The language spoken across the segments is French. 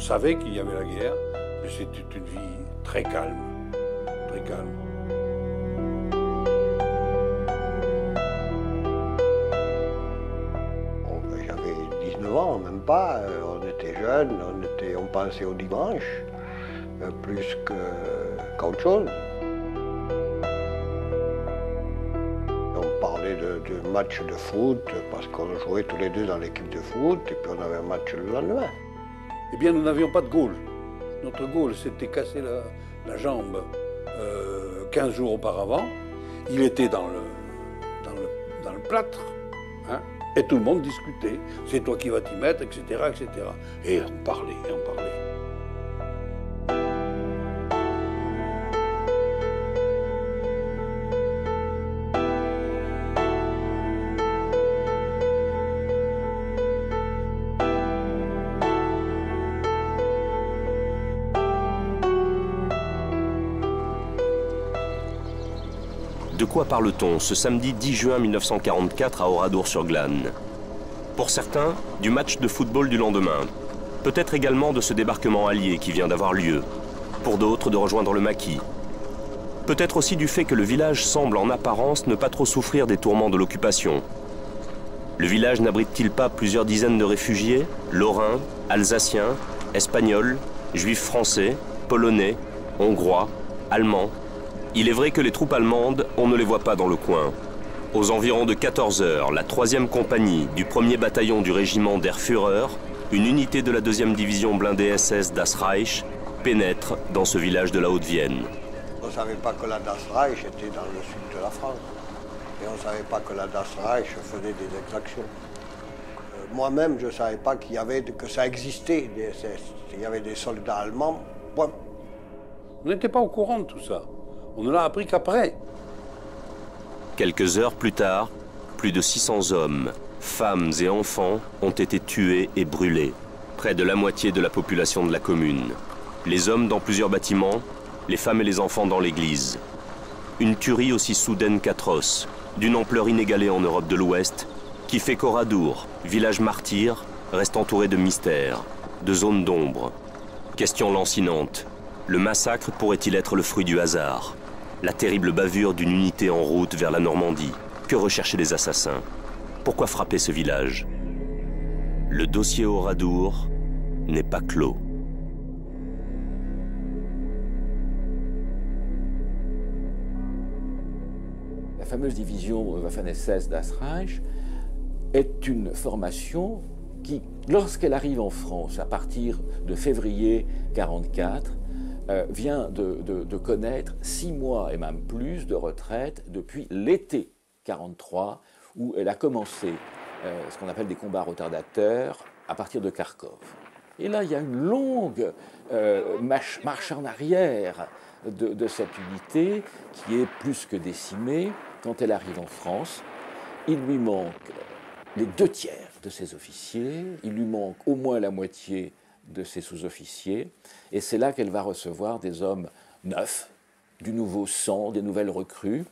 savait qu'il y avait la guerre, mais c'était une vie très calme, très calme. J'avais 19 ans, même pas. On était jeunes, on pensait au dimanche, plus qu'autre chose. On parlait de matchs de foot, parce qu'on jouait tous les deux dans l'équipe de foot, et puis on avait un match le lendemain. Eh bien, nous n'avions pas de Gaulle. Notre Gaulle s'était cassé la jambe 15 jours auparavant. Il était dans le plâtre, hein, et tout le monde discutait. C'est toi qui vas t'y mettre, etc., etc. Et on parlait, et on parlait. De quoi parle-t-on ce samedi 10 juin 1944 à Oradour-sur-Glane? Pour certains, du match de football du lendemain. Peut-être également de ce débarquement allié qui vient d'avoir lieu. Pour d'autres, de rejoindre le maquis. Peut-être aussi du fait que le village semble en apparence ne pas trop souffrir des tourments de l'occupation. Le village n'abrite-t-il pas plusieurs dizaines de réfugiés, lorrains, alsaciens, espagnols, juifs français, polonais, hongrois, allemands? Il est vrai que les troupes allemandes, on ne les voit pas dans le coin. Aux environs de 14 heures, la 3e compagnie du 1er bataillon du régiment der Führer, une unité de la 2e division blindée SS Das Reich, pénètre dans ce village de la Haute-Vienne. On ne savait pas que la Das Reich était dans le sud de la France. Et on ne savait pas que la Das Reich faisait des exactions. Moi-même, je ne savais pas que ça existait, des SS. Il y avait des soldats allemands, point. On n'était pas au courant de tout ça. On ne l'a appris qu'après. Quelques heures plus tard, plus de 600 hommes, femmes et enfants ont été tués et brûlés. Près de la moitié de la population de la commune. Les hommes dans plusieurs bâtiments, les femmes et les enfants dans l'église. Une tuerie aussi soudaine qu'atroce, d'une ampleur inégalée en Europe de l'Ouest, qui fait qu'Oradour, village martyr, reste entouré de mystères, de zones d'ombre. Question lancinante, le massacre pourrait-il être le fruit du hasard? La terrible bavure d'une unité en route vers la Normandie. Que recherchaient les assassins? Pourquoi frapper ce village? Le dossier Oradour n'est pas clos. La fameuse division Waffen-SS Das Reich est une formation qui, lorsqu'elle arrive en France à partir de février 1944, vient de connaître 6 mois et même plus de retraite depuis l'été 1943, où elle a commencé ce qu'on appelle des combats retardateurs à partir de Kharkov. Et là, il y a une longue marche en arrière de cette unité qui est plus que décimée. Quand elle arrive en France, il lui manque les 2 tiers de ses officiers, il lui manque au moins la moitié de ses sous-officiers, et c'est là qu'elle va recevoir des hommes neufs, du nouveau sang, des nouvelles recrues,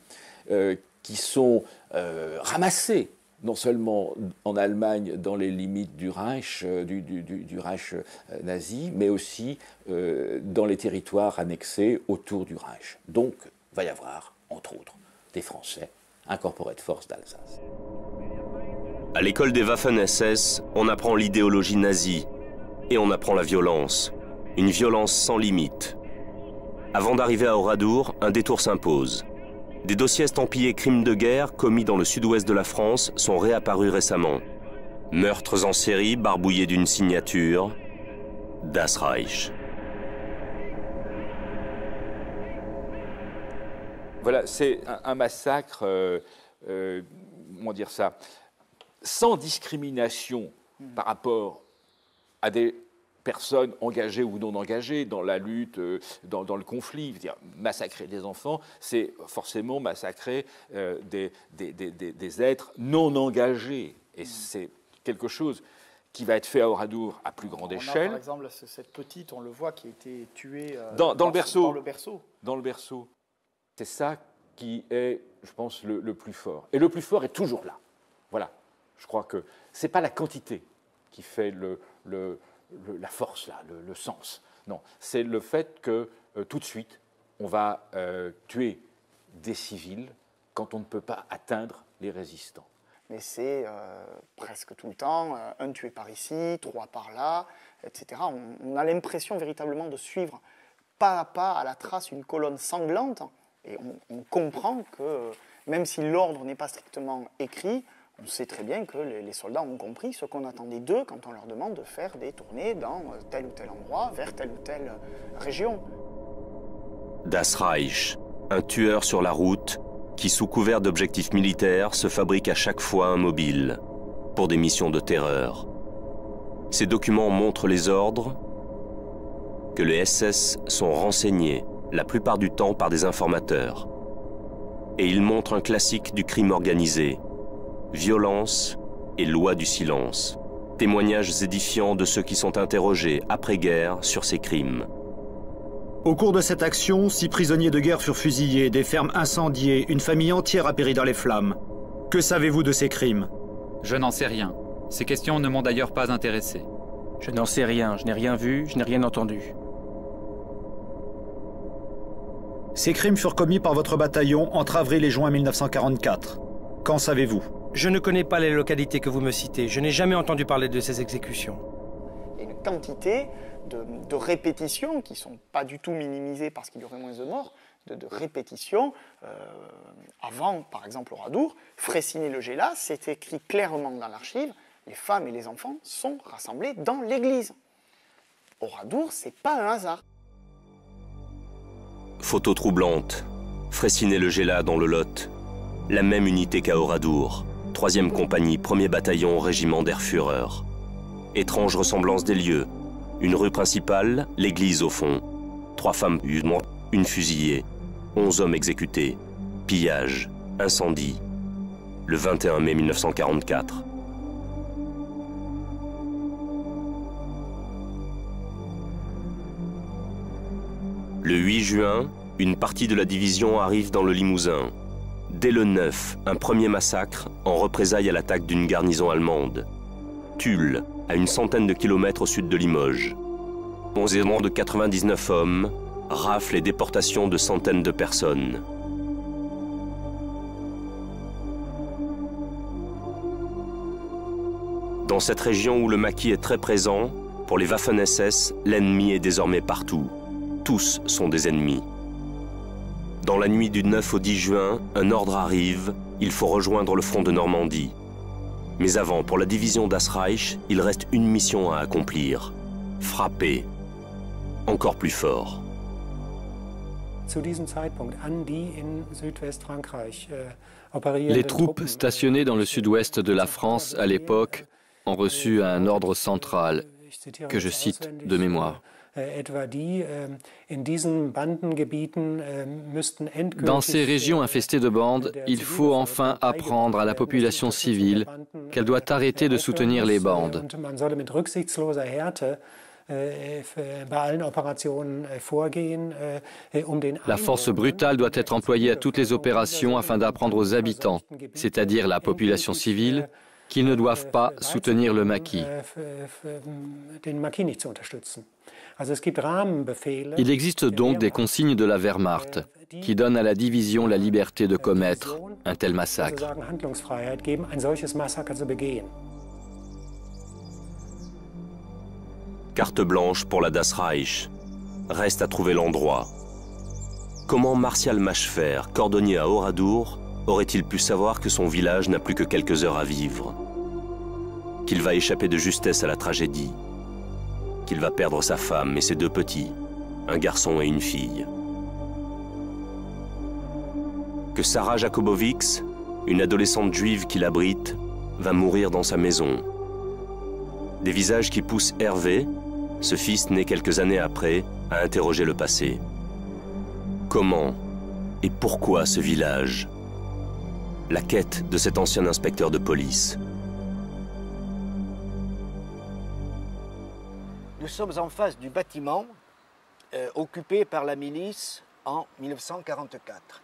qui sont ramassés, non seulement en Allemagne, dans les limites du Reich, du Reich nazi, mais aussi dans les territoires annexés autour du Reich. Donc, il va y avoir, entre autres, des Français incorporés de force d'Alsace. À l'école des Waffen-SS, on apprend l'idéologie nazie, et on apprend la violence, une violence sans limite. Avant d'arriver à Oradour, un détour s'impose. Des dossiers estampillés crimes de guerre commis dans le sud-ouest de la France sont réapparus récemment. Meurtres en série barbouillés d'une signature, Das Reich. Voilà, c'est un massacre, comment dire ça, sans discrimination par rapport à des personnes engagées ou non engagées dans la lutte, dans le conflit. Je veux dire, massacrer des enfants, c'est forcément massacrer des êtres non engagés. Et c'est quelque chose qui va être fait à Oradour à plus grande échelle. Par exemple, cette petite, on le voit, qui a été tuée dans le berceau. Dans le berceau. C'est ça qui est, je pense, le plus fort. Et le plus fort est toujours là. Voilà. Je crois que ce n'est pas la quantité qui fait la force, là, le sens. Non, c'est le fait que tout de suite, on va tuer des civils quand on ne peut pas atteindre les résistants. Mais c'est presque tout le temps, un tué par ici, 3 par là, etc. On a l'impression véritablement de suivre pas à pas à la trace une colonne sanglante, et on comprend que même si l'ordre n'est pas strictement écrit, on sait très bien que les soldats ont compris ce qu'on attendait d'eux quand on leur demande de faire des tournées dans tel ou tel endroit, vers telle ou telle région. Das Reich, un tueur sur la route qui, sous couvert d'objectifs militaires, se fabrique à chaque fois un mobile pour des missions de terreur. Ces documents montrent les ordres que les SS sont renseignés, la plupart du temps par des informateurs. Et ils montrent un classique du crime organisé, violence et loi du silence, témoignages édifiants de ceux qui sont interrogés après-guerre sur ces crimes. Au cours de cette action, 6 prisonniers de guerre furent fusillés, des fermes incendiées, une famille entière a péri dans les flammes. Que savez-vous de ces crimes? Je n'en sais rien. Ces questions ne m'ont d'ailleurs pas intéressé. Je n'en sais rien, je n'ai rien vu, je n'ai rien entendu. Ces crimes furent commis par votre bataillon entre avril et juin 1944. Qu'en savez-vous? Je ne connais pas les localités que vous me citez. Je n'ai jamais entendu parler de ces exécutions. Il y a une quantité de répétitions qui ne sont pas du tout minimisées parce qu'il y aurait moins de morts, de répétitions. Avant, par exemple, au Oradour, Freycinet-le-Gélas, c'est écrit clairement dans l'archive, les femmes et les enfants sont rassemblés dans l'église. Oradour, ce n'est pas un hasard. Photo troublante. Freycinet-le-Gélas dans le Lot. La même unité qu'à Oradour. 3e compagnie, 1er bataillon, régiment d'Air-Führer. Étrange ressemblance des lieux. Une rue principale, l'église au fond. 3 femmes, une fusillée. 11 hommes exécutés. Pillage, incendie. Le 21 mai 1944. Le 8 juin, une partie de la division arrive dans le Limousin. Dès le 9, un premier massacre en représailles à l'attaque d'une garnison allemande. Tulle, à une centaine de kilomètres au sud de Limoges. Enlèvement de 99 hommes, rafle et déportation de centaines de personnes. Dans cette région où le maquis est très présent, pour les Waffen-SS, l'ennemi est désormais partout. Tous sont des ennemis. Dans la nuit du 9 au 10 juin, un ordre arrive, il faut rejoindre le front de Normandie. Mais avant, pour la division Das Reich, il reste une mission à accomplir. Frapper. Encore plus fort. Les troupes stationnées dans le sud-ouest de la France à l'époque ont reçu un ordre central, que je cite de mémoire. Dans ces régions infestées de bandes, il faut enfin apprendre à la population civile qu'elle doit arrêter de soutenir les bandes. La force brutale doit être employée à toutes les opérations afin d'apprendre aux habitants, c'est-à-dire la population civile, qu'ils ne doivent pas soutenir le maquis. Il existe donc des consignes de la Wehrmacht qui donnent à la division la liberté de commettre un tel massacre. Carte blanche pour la Das Reich. Reste à trouver l'endroit. Comment Martial Machefer, cordonnier à Oradour, aurait-il pu savoir que son village n'a plus que quelques heures à vivre? Qu'il va échapper de justesse à la tragédie? Qu'il va perdre sa femme et ses 2 petits, un garçon et une fille? Que Sarah Jakobowicz, une adolescente juive qui l'abrite, va mourir dans sa maison? Des visages qui poussent Hervé, ce fils né quelques années après, à interroger le passé. Comment et pourquoi ce village? La quête de cet ancien inspecteur de police. Nous sommes en face du bâtiment occupé par la milice en 1944.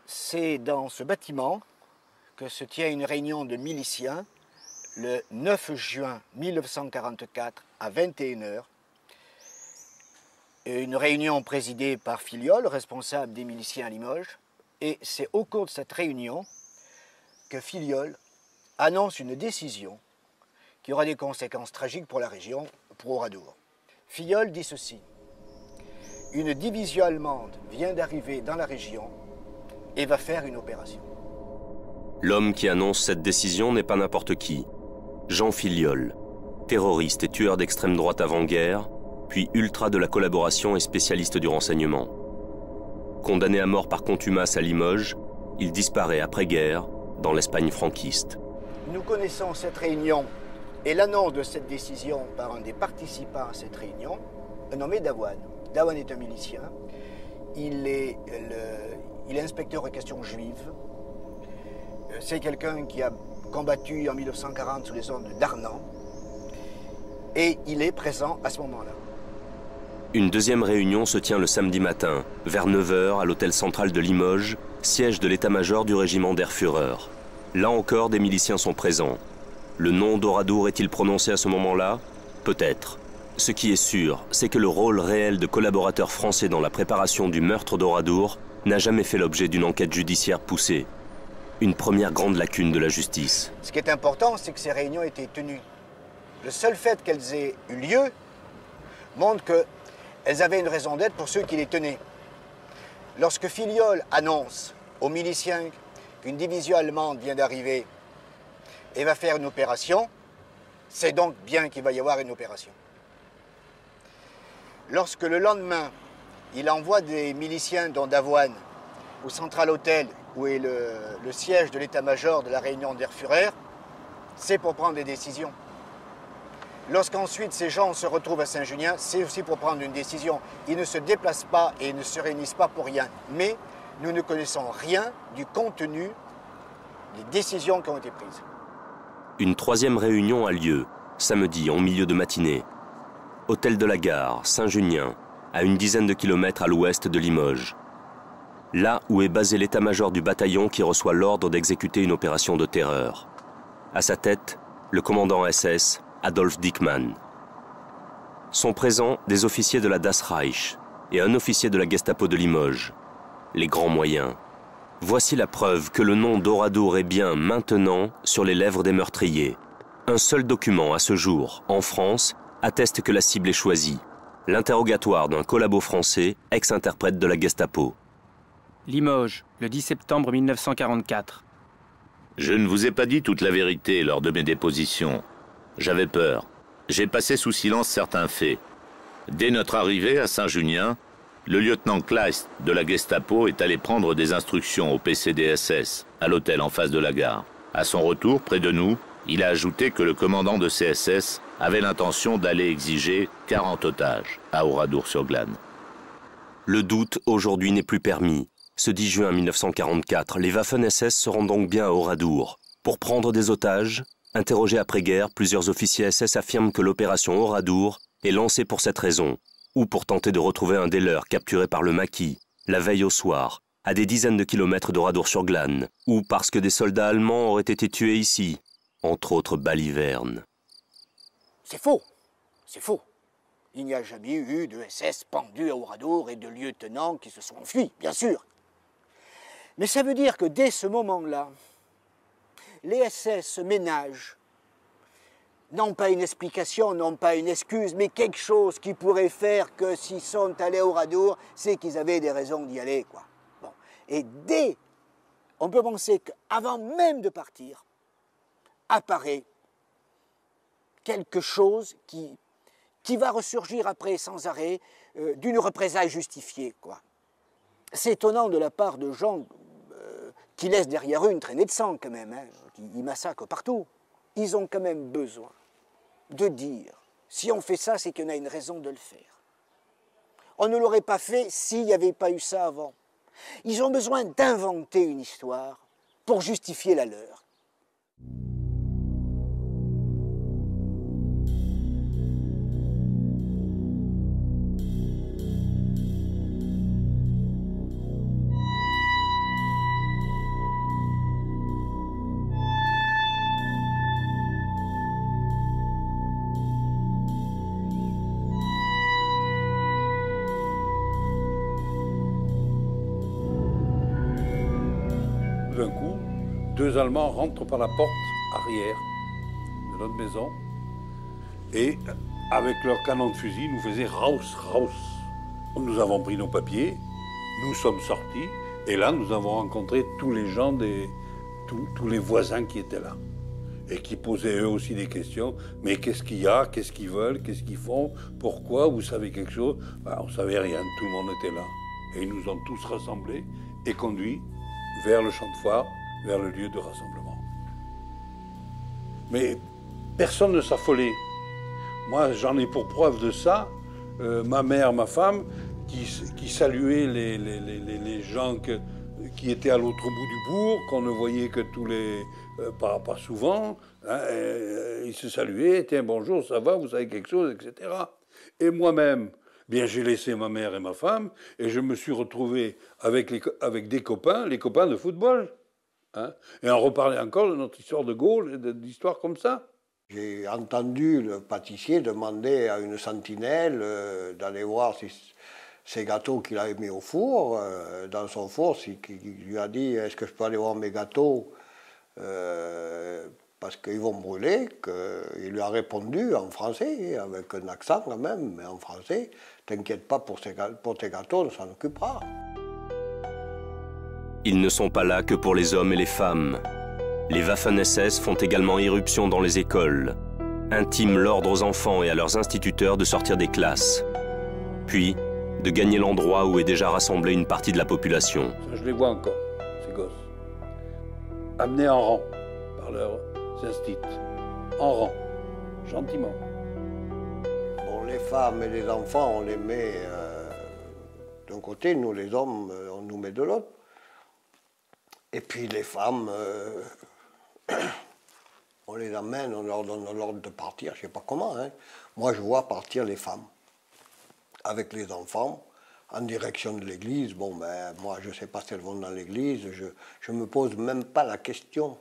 C'est dans ce bâtiment que se tient une réunion de miliciens le 9 juin 1944 à 21 h, une réunion présidée par Filliol, responsable des miliciens à Limoges, et c'est au cours de cette réunion que Filliol annonce une décision qui aura des conséquences tragiques pour la région, pour Oradour. Filliol dit ceci: une division allemande vient d'arriver dans la région et va faire une opération. L'homme qui annonce cette décision n'est pas n'importe qui. Jean Filliol, terroriste et tueur d'extrême droite avant-guerre, puis ultra de la collaboration et spécialiste du renseignement. Condamné à mort par contumace à Limoges, il disparaît après-guerre dans l'Espagne franquiste. Nous connaissons cette réunion et l'annonce de cette décision par un des participants à cette réunion, un nommé Dawan. Dawan est un milicien, il est inspecteur aux questions juives. C'est quelqu'un qui a combattu en 1940 sous les ordres d'Arnan et il est présent à ce moment-là. Une deuxième réunion se tient le samedi matin, vers 9 h, à l'hôtel central de Limoges, siège de l'état-major du régiment der Führer. Là encore, des miliciens sont présents. Le nom d'Oradour est-il prononcé à ce moment-là? Peut-être. Ce qui est sûr, c'est que le rôle réel de collaborateurs français dans la préparation du meurtre d'Oradour n'a jamais fait l'objet d'une enquête judiciaire poussée. Une première grande lacune de la justice. Ce qui est important, c'est que ces réunions aient été tenues. Le seul fait qu'elles aient eu lieu montre qu'elles avaient une raison d'être pour ceux qui les tenaient. Lorsque Filliol annonce aux miliciens qu'une division allemande vient d'arriver et va faire une opération, c'est donc bien qu'il va y avoir une opération. Lorsque le lendemain, il envoie des miliciens, dont Dawan, au Central Hotel, où est le siège de l'état-major de la réunion der Führer, c'est pour prendre des décisions. Lorsqu'ensuite ces gens se retrouvent à Saint-Junien, c'est aussi pour prendre une décision. Ils ne se déplacent pas et ne se réunissent pas pour rien. Mais nous ne connaissons rien du contenu des décisions qui ont été prises. Une troisième réunion a lieu, samedi en milieu de matinée. Hôtel de la Gare, Saint-Junien, à une dizaine de kilomètres à l'ouest de Limoges. Là où est basé l'état-major du bataillon qui reçoit l'ordre d'exécuter une opération de terreur. À sa tête, le commandant SS, Adolf Dickmann. Sont présents des officiers de la Das Reich et un officier de la Gestapo de Limoges. Les grands moyens. Voici la preuve que le nom d'Oradour est bien maintenant sur les lèvres des meurtriers. Un seul document à ce jour, en France, atteste que la cible est choisie. L'interrogatoire d'un collabo français, ex-interprète de la Gestapo. Limoges, le 10 septembre 1944. Je ne vous ai pas dit toute la vérité lors de mes dépositions. J'avais peur. J'ai passé sous silence certains faits. Dès notre arrivée à Saint-Junien, le lieutenant Kleist de la Gestapo est allé prendre des instructions au PCDSS, à l'hôtel en face de la gare. À son retour, près de nous, il a ajouté que le commandant de CSS avait l'intention d'aller exiger 40 otages à Oradour-sur-Glane. Le doute aujourd'hui n'est plus permis. Ce 10 juin 1944, les Waffen-SS se rendent donc bien à Oradour. Pour prendre des otages, interrogés après-guerre, plusieurs officiers SS affirment que l'opération Oradour est lancée pour cette raison, ou pour tenter de retrouver un des leurs capturé par le maquis, la veille au soir, à des dizaines de kilomètres d'Oradour-sur-Glane, ou parce que des soldats allemands auraient été tués ici, entre autres balivernes. C'est faux, c'est faux. Il n'y a jamais eu de SS pendus à Oradour et de lieutenants qui se sont enfuis, bien sûr. Mais ça veut dire que dès ce moment-là, les SS se ménagent, non pas une explication, non pas une excuse, mais quelque chose qui pourrait faire que s'ils sont allés à Oradour, c'est qu'ils avaient des raisons d'y aller, quoi. Bon. Et on peut penser qu'avant même de partir, apparaît quelque chose qui va ressurgir après sans arrêt d'une représaille justifiée, quoi. C'est étonnant de la part de gens qui laissent derrière eux une traînée de sang quand même, hein, qui massacrent partout. Ils ont quand même besoin de dire, si on fait ça, c'est qu'il y en a une raison de le faire. On ne l'aurait pas fait s'il n'y avait pas eu ça avant. Ils ont besoin d'inventer une histoire pour justifier la leur. d'un coup, 2 Allemands rentrent par la porte arrière de notre maison et, avec leur canon de fusil, nous faisaient raus, raus. Nous avons pris nos papiers, nous sommes sortis, et là, nous avons rencontré tous les gens, tous les voisins qui étaient là. Et qui posaient eux aussi des questions. Mais qu'est-ce qu'il y a? Qu'est-ce qu'ils veulent? Qu'est-ce qu'ils font? Pourquoi? Vous savez quelque chose? Ben, on ne savait rien, tout le monde était là. Et ils nous ont tous rassemblés et conduits vers le champ de foire, vers le lieu de rassemblement. Mais personne ne s'affolait. Moi, j'en ai pour preuve de ça, ma mère, ma femme, qui saluaient les gens qui étaient à l'autre bout du bourg, qu'on ne voyait que tous les... pas souvent, hein, ils se saluaient, tiens, bonjour, ça va, vous savez quelque chose, etc. Et moi-même, bien, j'ai laissé ma mère et ma femme, et je me suis retrouvé avec des copains, les copains de football. Hein, et on reparlait encore de notre histoire de Gaulle, et d'histoires comme ça. J'ai entendu le pâtissier demander à une sentinelle d'aller voir si ces gâteaux qu'il avait mis au four, dans son four, il lui a dit « Est-ce que je peux aller voir mes gâteaux parce qu'ils vont brûler ?» Il lui a répondu en français, avec un accent quand même, mais en français, « T'inquiète pas pour tes gâteaux, on s'en occupera. » Ils ne sont pas là que pour les hommes et les femmes. Les Waffen-SS font également irruption dans les écoles, intiment l'ordre aux enfants et à leurs instituteurs de sortir des classes, puis de gagner l'endroit où est déjà rassemblée une partie de la population. Je les vois encore, ces gosses, amenés en rang par leurs instituts, en rang, gentiment. Bon, les femmes et les enfants, on les met d'un côté, nous les hommes, on nous met de l'autre. Et puis les femmes, on les amène, on leur donne l'ordre de partir, je ne sais pas comment. Hein. Moi, je vois partir les femmes avec les enfants en direction de l'église. Bon, ben, moi, je ne sais pas si elles vont dans l'église, je ne me pose même pas la question.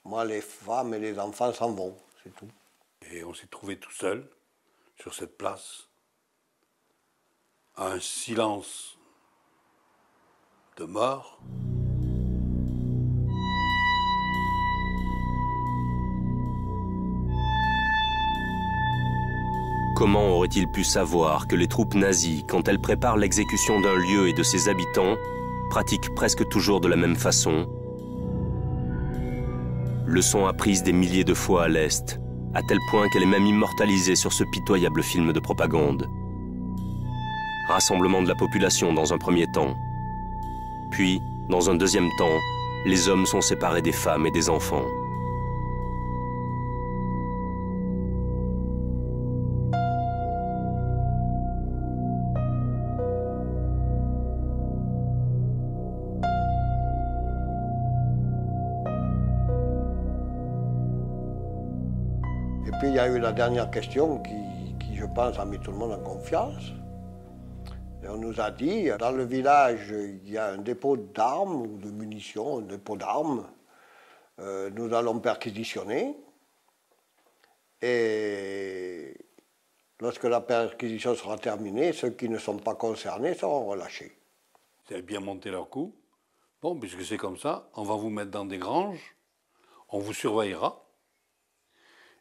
Moi, les femmes et les enfants s'en vont, c'est tout. Et on s'est trouvé tout seul sur cette place, à un silence de mort. Comment aurait-il pu savoir que les troupes nazies, quand elles préparent l'exécution d'un lieu et de ses habitants, pratiquent presque toujours de la même façon? Leçon apprise des milliers de fois à l'Est, à tel point qu'elle est même immortalisée sur ce pitoyable film de propagande. Rassemblement de la population dans un premier temps. Puis, dans un deuxième temps, les hommes sont séparés des femmes et des enfants. Et puis il y a eu la dernière question qui, je pense, a mis tout le monde en confiance. Et on nous a dit, dans le village, il y a un dépôt d'armes ou de munitions, un dépôt d'armes. Nous allons perquisitionner. Et lorsque la perquisition sera terminée, ceux qui ne sont pas concernés seront relâchés. Ils avaient bien monté leur coup. Bon, puisque c'est comme ça, on va vous mettre dans des granges, on vous surveillera.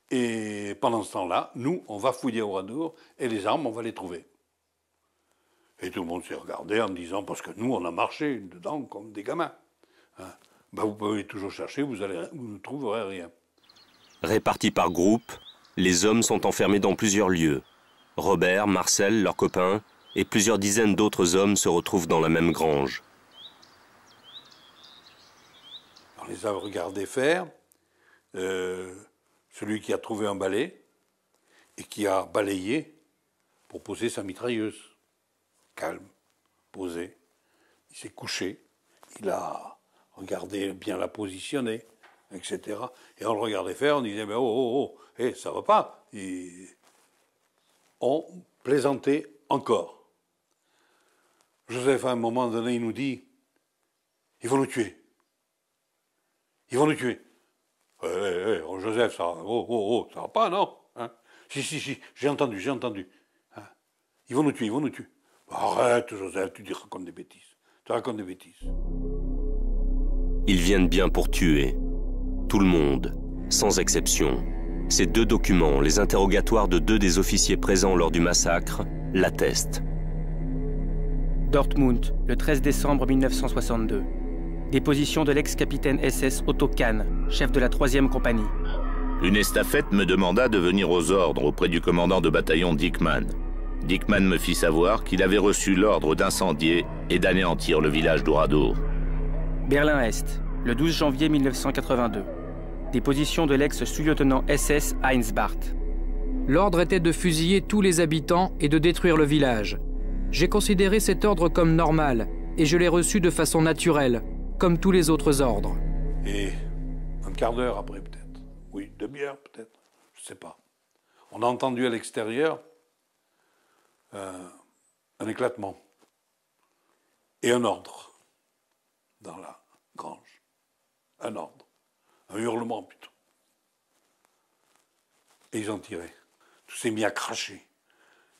Et pendant ce temps-là, nous, on va fouiller au Oradour et les armes, on va les trouver. Et tout le monde s'est regardé en me disant, parce que nous, on a marché dedans comme des gamins. Hein, ben vous pouvez toujours chercher, vous ne trouverez rien. Répartis par groupe, les hommes sont enfermés dans plusieurs lieux. Robert, Marcel, leurs copains, et plusieurs dizaines d'autres hommes se retrouvent dans la même grange. On les a regardés faire. Celui qui a trouvé un balai et qui a balayé pour poser sa mitrailleuse. Calme, posé. Il s'est couché. Il a regardé bien la positionner, etc. Et on le regardait faire, on disait, mais oh, hey, ça va pas. Et on plaisantait encore. Joseph, à un moment donné, il nous dit, ils vont nous tuer. Ils vont nous tuer. Joseph, ça va pas, non hein? Si, j'ai entendu. Hein? Ils vont nous tuer. Arrête, Joseph, tu racontes des bêtises. te raconte des bêtises. Ils viennent bien pour tuer. Tout le monde, sans exception. Ces 2 documents, les interrogatoires de 2 des officiers présents lors du massacre, l'attestent. Dortmund, le 13 décembre 1962. Déposition de l'ex-capitaine SS Otto Kahn, chef de la 3e compagnie. Une estafette me demanda de venir aux ordres auprès du commandant de bataillon Dickmann. Dickmann me fit savoir qu'il avait reçu l'ordre d'incendier et d'anéantir le village d'Oradour. Berlin-Est, le 12 janvier 1982. Déposition de l'ex-sous-lieutenant SS Heinz Barth. L'ordre était de fusiller tous les habitants et de détruire le village. J'ai considéré cet ordre comme normal et je l'ai reçu de façon naturelle, comme tous les autres ordres. Et un quart d'heure après peut-être, oui, demi-heure peut-être, je ne sais pas. On a entendu à l'extérieur un éclatement et un ordre dans la grange. Un ordre, un hurlement plutôt. Et ils ont tiré. Tout s'est mis à cracher.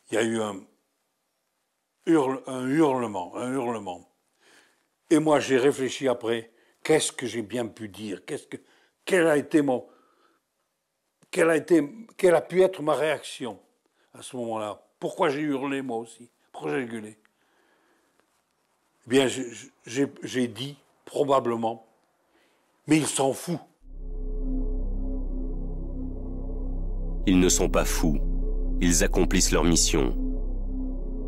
Il y a eu un hurlement. Et moi, j'ai réfléchi après, qu'est-ce que j'ai bien pu dire? Quelle a pu être ma réaction à ce moment-là? Pourquoi j'ai hurlé, moi aussi? Pourquoi j'ai gueulé? Eh bien, j'ai dit, probablement, mais il s'en fout. Ils ne sont pas fous. Ils accomplissent leur mission.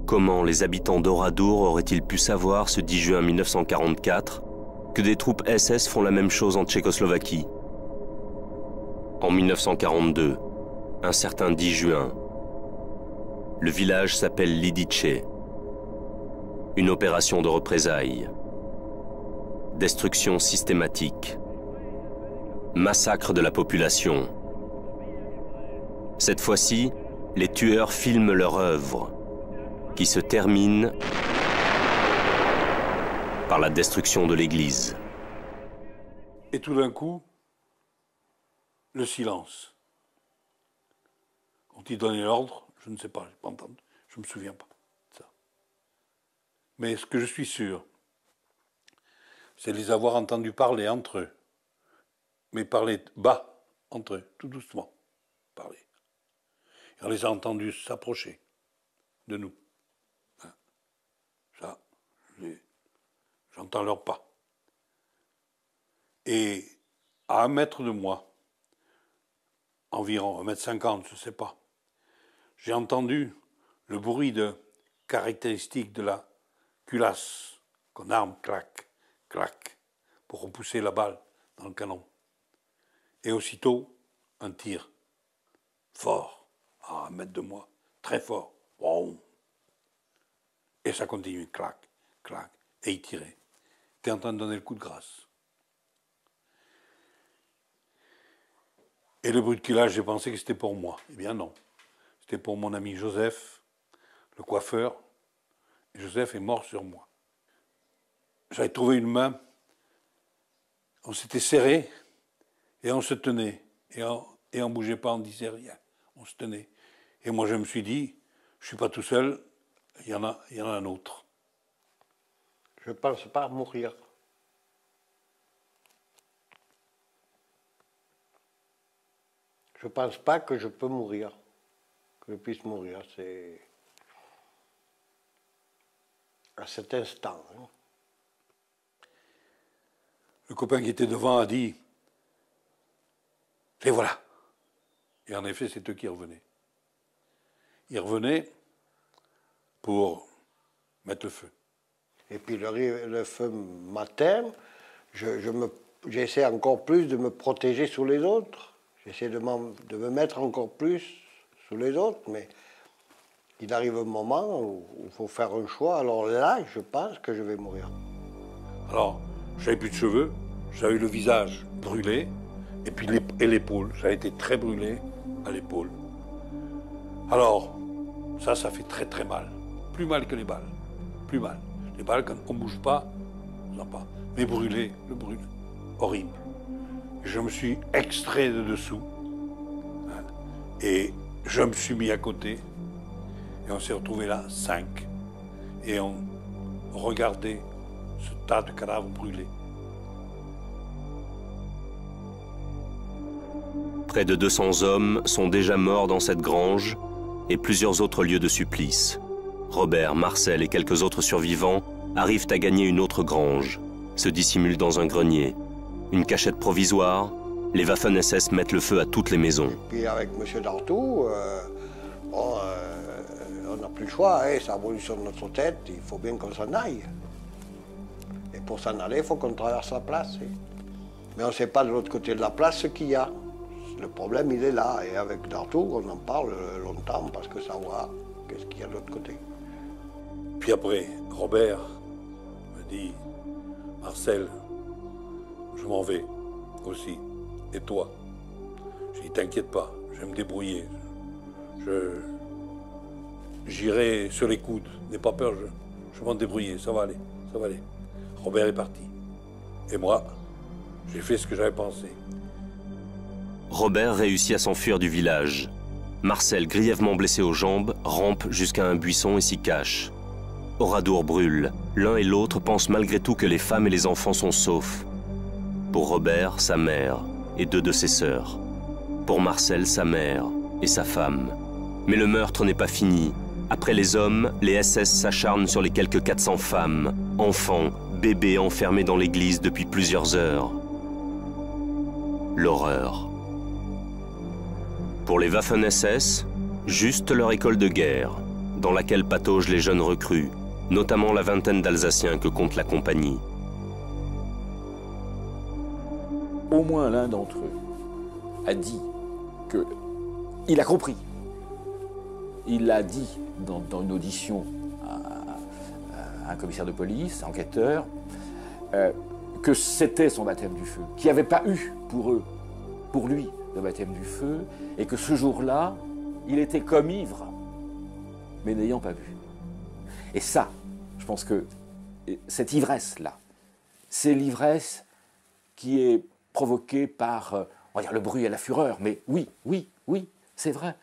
Comment les habitants d'Oradour auraient-ils pu savoir ce 10 juin 1944 que des troupes SS font la même chose en Tchécoslovaquie? En 1942, un certain 10 juin, le village s'appelle Lidice. Une opération de représailles. Destruction systématique. Massacre de la population. Cette fois-ci, les tueurs filment leur œuvre, qui se termine par la destruction de l'église. Et tout d'un coup, le silence. Quand ils donnaient l'ordre, je ne sais pas, je n'ai pas entendu, je ne me souviens pas de ça. Mais ce que je suis sûr, c'est les avoir entendus parler entre eux, mais parler bas entre eux, tout doucement, parler. Et on les a entendus s'approcher de nous. Ça, j'entends leurs pas. Et à 1 mètre de moi, environ 1,50 m, je ne sais pas, j'ai entendu le bruit caractéristique de la culasse qu'on arme, clac, clac, pour repousser la balle dans le canon. Et aussitôt, un tir fort, à 1 mètre de moi, très fort. Wow. Et ça continue, clac, clac, et il tirait. Il était en train de donner le coup de grâce. Et le bruit de culage, j'ai pensé que c'était pour moi. Eh bien non. C'était pour mon ami Joseph, le coiffeur. Et Joseph est mort sur moi. J'avais trouvé une main. On s'était serré et on se tenait. Et on ne bougeait pas, on ne disait rien. On se tenait. Et moi, je me suis dit, je ne suis pas tout seul, il y en a un autre. Je ne pense pas mourir. Je ne pense pas que je peux mourir, que je puisse mourir. C'est à cet instant. Hein. Le copain qui était devant a dit, et voilà. Et en effet, c'est eux qui revenaient. Ils revenaient pour mettre le feu. Et puis le feu m'atteint, j'essaie encore plus de me protéger sous les autres. J'essaie de me mettre encore plus sous les autres, mais il arrive un moment où il faut faire un choix. Alors là, je pense que je vais mourir. Alors, j'avais plus de cheveux, j'avais le visage brûlé, et puis l'épaule. J'avais été très brûlé à l'épaule. Alors, ça fait très très mal. Plus mal que les balles. Plus mal. Les balles, quand on ne bouge pas, on n'en pas. Mais brûlé, le brûle, horrible. Je me suis extrait de dessous. Hein, et je me suis mis à côté. Et on s'est retrouvés là, 5. Et on regardait ce tas de cadavres brûlés. Près de 200 hommes sont déjà morts dans cette grange et plusieurs autres lieux de supplice. Robert, Marcel et quelques autres survivants arrivent à gagner une autre grange, se dissimulent dans un grenier. Une cachette provisoire, les Waffen-SS mettent le feu à toutes les maisons. Puis avec M. Dartout, on n'a plus le choix, hein, ça brûle sur notre tête, il faut bien qu'on s'en aille. Et pour s'en aller, il faut qu'on traverse la place. Hein. Mais on ne sait pas de l'autre côté de la place ce qu'il y a. Le problème, il est là. Et avec Dartout, on en parle longtemps parce que savoir qu'est-ce qu'il y a de l'autre côté. Puis après, Robert me dit, Marcel, je m'en vais aussi. Et toi? Je dis, t'inquiète pas, je vais me débrouiller. J'irai sur les coudes. N'aie pas peur, je vais m'en débrouiller, ça va aller, ça va aller. Robert est parti. Et moi, j'ai fait ce que j'avais pensé. Robert réussit à s'enfuir du village. Marcel, grièvement blessé aux jambes, rampe jusqu'à un buisson et s'y cache. Oradour brûle. L'un et l'autre pensent malgré tout que les femmes et les enfants sont saufs. Pour Robert, sa mère et 2 de ses sœurs. Pour Marcel, sa mère et sa femme. Mais le meurtre n'est pas fini. Après les hommes, les SS s'acharnent sur les quelques 400 femmes, enfants, bébés enfermés dans l'église depuis plusieurs heures. L'horreur. Pour les Waffen-SS, juste leur école de guerre, dans laquelle pataugent les jeunes recrues, notamment la vingtaine d'Alsaciens que compte la compagnie. Au moins l'un d'entre eux a dit qu'il a compris. Il l'a dit dans une audition à un commissaire de police, enquêteur, que c'était son baptême du feu, qu'il n'y avait pas eu pour lui, de baptême du feu, et que ce jour-là, il était comme ivre, mais n'ayant pas bu. Et ça, je pense que cette ivresse-là, c'est l'ivresse qui est provoquée par, on va dire, le bruit et la fureur, mais oui, c'est vrai.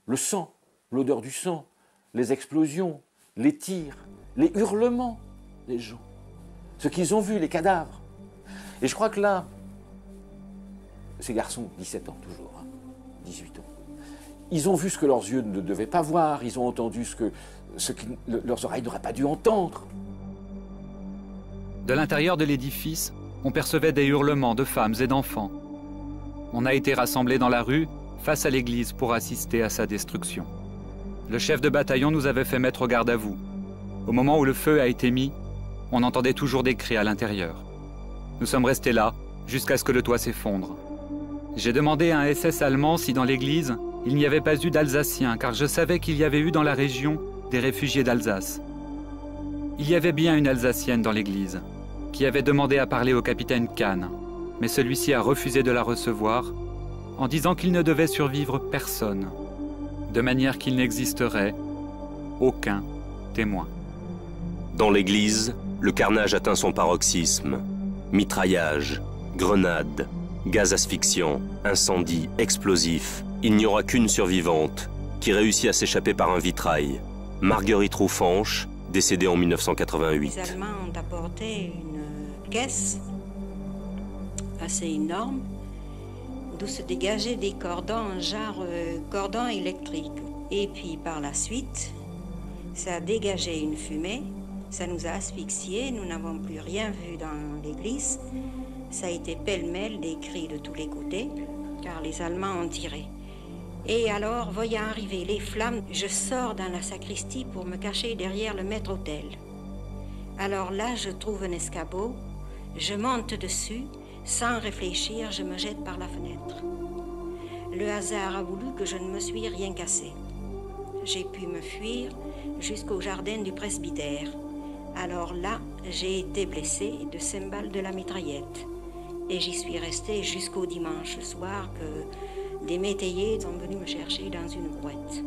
Le sang, l'odeur du sang, les explosions, les tirs, les hurlements des gens, ce qu'ils ont vu, les cadavres. Et je crois que là, ces garçons, 17 ans toujours, 18 ans, ils ont vu ce que leurs yeux ne devaient pas voir, ils ont entendu ce que leurs oreilles n'auraient pas dû entendre. De l'intérieur de l'édifice, on percevait des hurlements de femmes et d'enfants. On a été rassemblés dans la rue, face à l'église, pour assister à sa destruction. Le chef de bataillon nous avait fait mettre garde à vous. Au moment où le feu a été mis, on entendait toujours des cris à l'intérieur. Nous sommes restés là, jusqu'à ce que le toit s'effondre. J'ai demandé à un SS allemand si dans l'église, il n'y avait pas eu d'Alsaciens, car je savais qu'il y avait eu dans la région des réfugiés d'Alsace. Il y avait bien une Alsacienne dans l'église, qui avait demandé à parler au capitaine Kahn, mais celui-ci a refusé de la recevoir, en disant qu'il ne devait survivre personne, de manière qu'il n'existerait aucun témoin. Dans l'église, le carnage atteint son paroxysme. Mitraillage, grenades, gaz asphyxiant, incendie, explosif. Il n'y aura qu'une survivante, qui réussit à s'échapper par un vitrail. Marguerite Roufanche, décédée en 1988. Les Allemands ont apporté une caisse assez énorme, d'où se dégageaient des cordons, genre cordons électriques. Et puis par la suite, ça a dégagé une fumée, ça nous a asphyxiés, nous n'avons plus rien vu dans l'église. Ça a été pêle-mêle, des cris de tous les côtés, car les Allemands ont tiré. Et alors, voyant arriver les flammes, je sors dans la sacristie pour me cacher derrière le maître-autel. Alors là, je trouve un escabeau, je monte dessus, sans réfléchir, je me jette par la fenêtre. Le hasard a voulu que je ne me suis rien cassé. J'ai pu me fuir jusqu'au jardin du presbytère. Alors là, j'ai été blessée de 5 balles de la mitraillette. Et j'y suis restée jusqu'au dimanche soir que des métayers sont venus me chercher dans une brouette.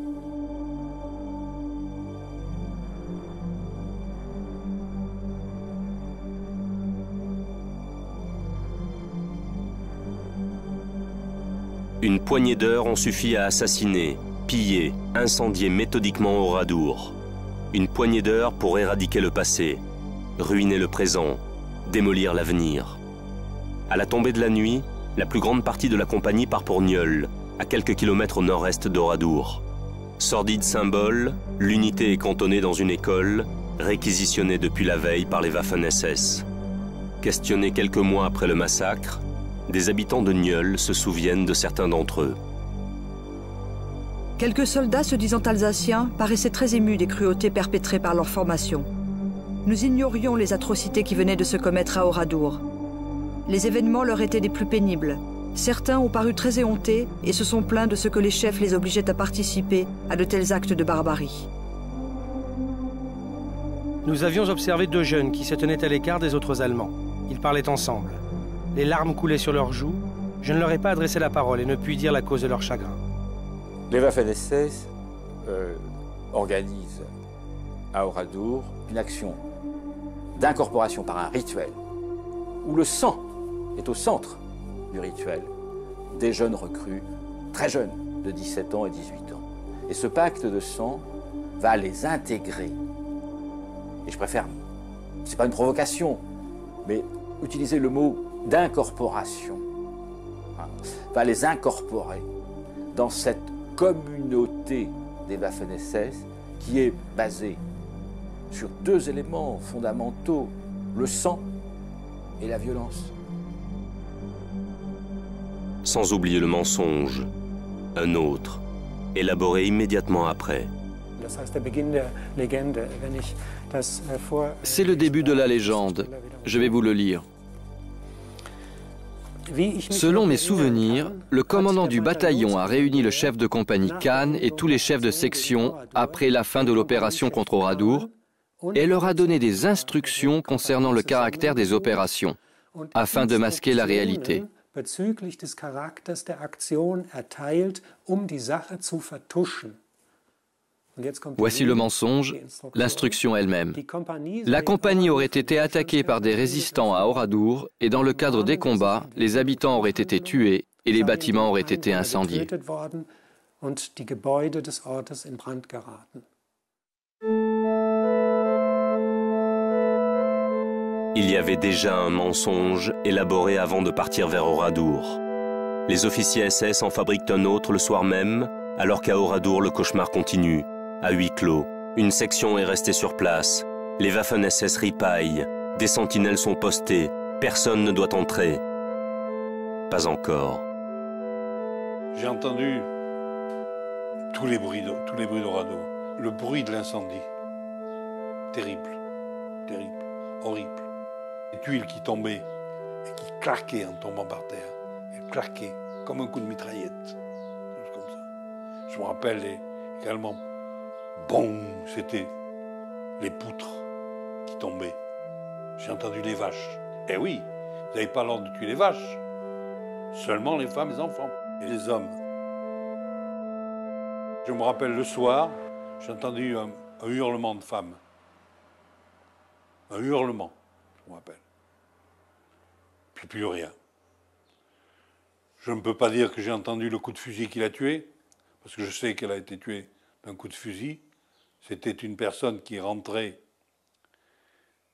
Une poignée d'heures ont suffi à assassiner, piller, incendier méthodiquement Oradour. Une poignée d'heures pour éradiquer le passé. ruiner le présent, démolir l'avenir. À la tombée de la nuit, la plus grande partie de la compagnie part pour Nieul, à quelques kilomètres au nord-est d'Oradour. Sordide symbole, l'unité est cantonnée dans une école, réquisitionnée depuis la veille par les Waffen-SS. Questionnés quelques mois après le massacre, des habitants de Nieul se souviennent de certains d'entre eux. Quelques soldats se disant alsaciens paraissaient très émus des cruautés perpétrées par leur formation. Nous ignorions les atrocités qui venaient de se commettre à Oradour. Les événements leur étaient des plus pénibles. Certains ont paru très éhontés et se sont plaints de ce que les chefs les obligeaient à participer à de tels actes de barbarie. Nous avions observé 2 jeunes qui se tenaient à l'écart des autres Allemands. Ils parlaient ensemble. Les larmes coulaient sur leurs joues. Je ne leur ai pas adressé la parole et ne puis dire la cause de leur chagrin. Les Waffen-SS organisent à Oradour une action d'incorporation par un rituel où le sang est au centre du rituel des jeunes recrues, très jeunes, de 17 ans et 18 ans. Et ce pacte de sang va les intégrer. Et je préfère, c'est pas une provocation, mais utiliser le mot d'incorporation. Va les incorporer dans cette communauté des Waffen-SS qui est basée sur 2 éléments fondamentaux, le sang et la violence. Sans oublier le mensonge, un autre, élaboré immédiatement après. C'est le début de la légende. Je vais vous le lire. Selon mes souvenirs, le commandant du bataillon a réuni le chef de compagnie Kahn et tous les chefs de section après la fin de l'opération contre Oradour et leur a donné des instructions concernant le caractère des opérations, afin de masquer la réalité. Voici le mensonge, l'instruction elle-même. La compagnie aurait été attaquée par des résistants à Oradour et dans le cadre des combats, les habitants auraient été tués et les bâtiments auraient été incendiés. Il y avait déjà un mensonge élaboré avant de partir vers Oradour. Les officiers SS en fabriquent un autre le soir même, alors qu'à Oradour le cauchemar continue. À huis clos, une section est restée sur place. Les Waffen-SS ripaillent, des sentinelles sont postées, personne ne doit entrer. Pas encore. J'ai entendu tous les bruits d'Oradour. Le bruit de l'incendie. Terrible, terrible, horrible. Les tuiles qui tombaient et qui claquaient en tombant par terre. Elles claquaient comme un coup de mitraillette. Comme ça. Je me rappelle également, bon, c'était les poutres qui tombaient. J'ai entendu les vaches. Eh oui, vous n'avez pas l'ordre de tuer les vaches. Seulement les femmes et les enfants. Et les hommes. Je me rappelle le soir, j'ai entendu un hurlement de femmes. Un hurlement, je me rappelle. Puis plus rien. Je ne peux pas dire que j'ai entendu le coup de fusil qui l'a tuée, parce que je sais qu'elle a été tuée d'un coup de fusil. C'était une personne qui rentrait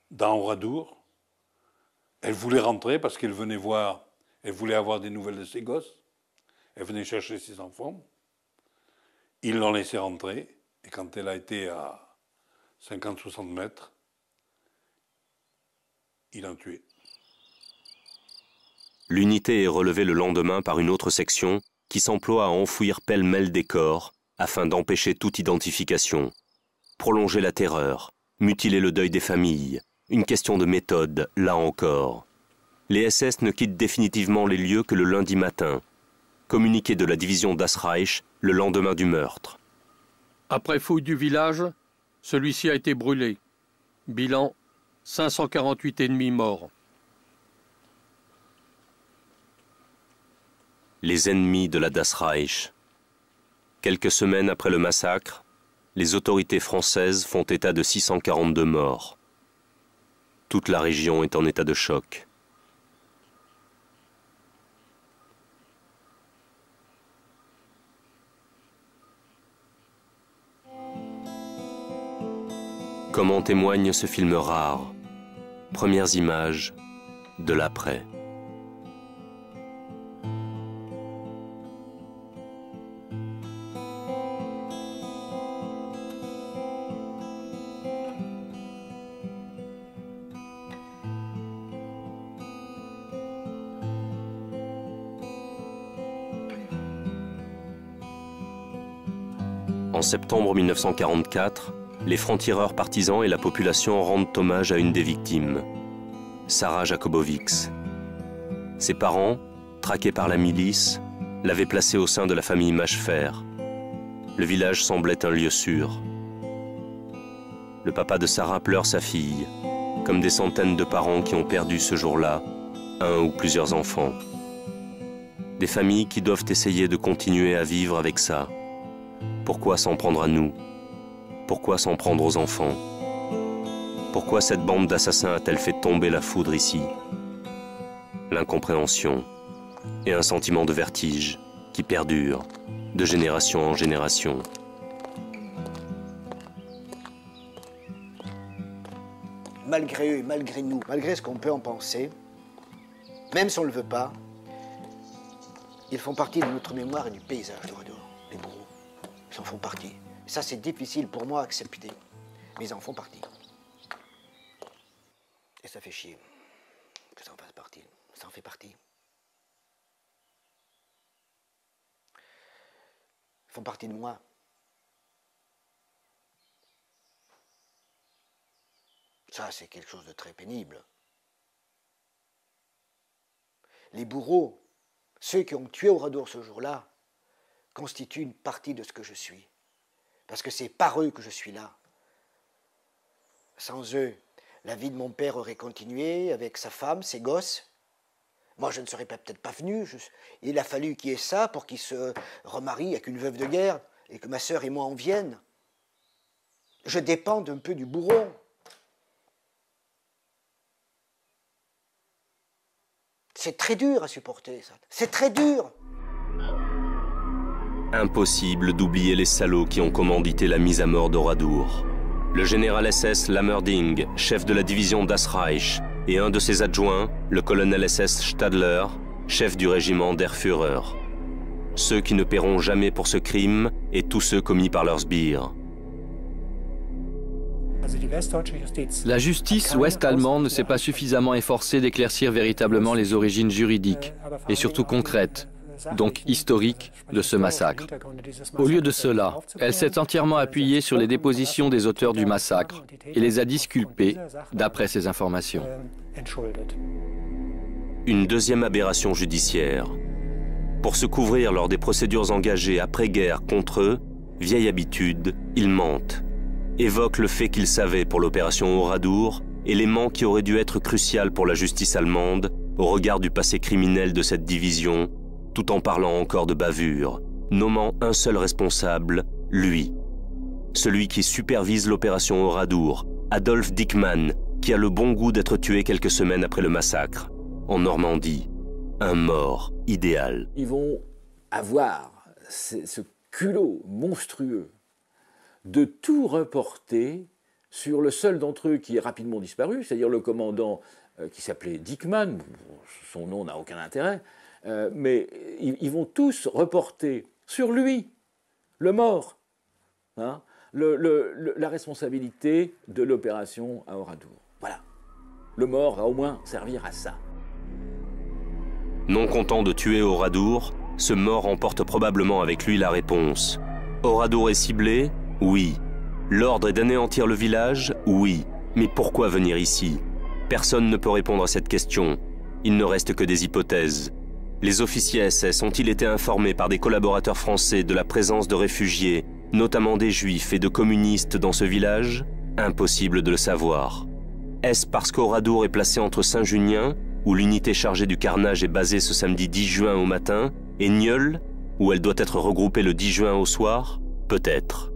dans Oradour. Elle voulait rentrer parce qu'elle venait voir, elle voulait avoir des nouvelles de ses gosses. Elle venait chercher ses enfants. Ils l'ont laissée rentrer. Et quand elle a été à 50-60 mètres, ils l'ont tuée. L'unité est relevée le lendemain par une autre section qui s'emploie à enfouir pêle-mêle des corps afin d'empêcher toute identification. Prolonger la terreur, mutiler le deuil des familles, une question de méthode, là encore. Les SS ne quittent définitivement les lieux que le lundi matin. Communiqué de la division Das Reich le lendemain du meurtre. Après fouille du village, celui-ci a été brûlé. Bilan, 548 ennemis morts. Les ennemis de la Das Reich. Quelques semaines après le massacre, les autorités françaises font état de 642 morts. Toute la région est en état de choc. Comme en témoigne ce film rare, Premières images de l'après. En septembre 1944, les francs-tireurs partisans et la population rendent hommage à une des victimes, Sarah Jakubowiec. Ses parents, traqués par la milice, l'avaient placée au sein de la famille Machefer. Le village semblait un lieu sûr. Le papa de Sarah pleure sa fille, comme des centaines de parents qui ont perdu ce jour-là un ou plusieurs enfants. Des familles qui doivent essayer de continuer à vivre avec ça. Pourquoi s'en prendre à nous? Pourquoi s'en prendre aux enfants? Pourquoi cette bande d'assassins a-t-elle fait tomber la foudre ici? L'incompréhension et un sentiment de vertige qui perdure de génération en génération. Malgré eux et malgré nous, malgré ce qu'on peut en penser, même si on ne le veut pas, ils font partie de notre mémoire et du paysage d'Oradour, les bourreaux. Ils en font partie. Et ça, c'est difficile pour moi à accepter. Mais ils en font partie. Et ça fait chier que ça en fasse partie. Ça en fait partie. Ils font partie de moi. Ça, c'est quelque chose de très pénible. Les bourreaux, ceux qui ont tué Oradour ce jour-là, constituent une partie de ce que je suis. Parce que c'est par eux que je suis là. Sans eux, la vie de mon père aurait continué avec sa femme, ses gosses. Moi, je ne serais peut-être pas venu. Il a fallu qu'il y ait ça pour qu'il se remarie avec une veuve de guerre et que ma sœur et moi en viennent. Je dépends un peu du bourreau. C'est très dur à supporter, ça. C'est très dur. Impossible d'oublier les salauds qui ont commandité la mise à mort d'Oradour. Le général SS Lammerding, chef de la division Das Reich, et un de ses adjoints, le colonel SS Stadler, chef du régiment der Führer. Ceux qui ne paieront jamais pour ce crime et tous ceux commis par leurs sbires. La justice ouest-allemande ne s'est pas suffisamment efforcée d'éclaircir véritablement les origines juridiques et surtout concrètes, donc historique, de ce massacre. Au lieu de cela, elle s'est entièrement appuyée sur les dépositions des auteurs du massacre et les a disculpés d'après ces informations. Une deuxième aberration judiciaire. Pour se couvrir lors des procédures engagées après-guerre contre eux, vieille habitude, ils mentent. Évoquent le fait qu'ils savaient pour l'opération Oradour, élément qui aurait dû être crucial pour la justice allemande au regard du passé criminel de cette division, tout en parlant encore de bavure, nommant un seul responsable, lui. Celui qui supervise l'opération Oradour, Adolf Dickmann, qui a le bon goût d'être tué quelques semaines après le massacre, en Normandie. Un mort idéal. Ils vont avoir ce culot monstrueux de tout reporter sur le seul d'entre eux qui est rapidement disparu, c'est-à-dire le commandant qui s'appelait Dickmann, son nom n'a aucun intérêt, mais ils vont tous reporter sur lui, le mort, hein, la responsabilité de l'opération à Oradour. Voilà. Le mort va au moins servir à ça. Non content de tuer Oradour, ce mort emporte probablement avec lui la réponse. Oradour est ciblé? Oui. L'ordre est d'anéantir le village? Oui. Mais pourquoi venir ici? Personne ne peut répondre à cette question. Il ne reste que des hypothèses. Les officiers SS ont-ils été informés par des collaborateurs français de la présence de réfugiés, notamment des juifs et de communistes dans ce village? Impossible de le savoir. Est-ce parce qu'Oradour est placé entre Saint-Junien, où l'unité chargée du carnage est basée ce samedi 10 juin au matin, et Nieul, où elle doit être regroupée le 10 juin au soir? Peut-être.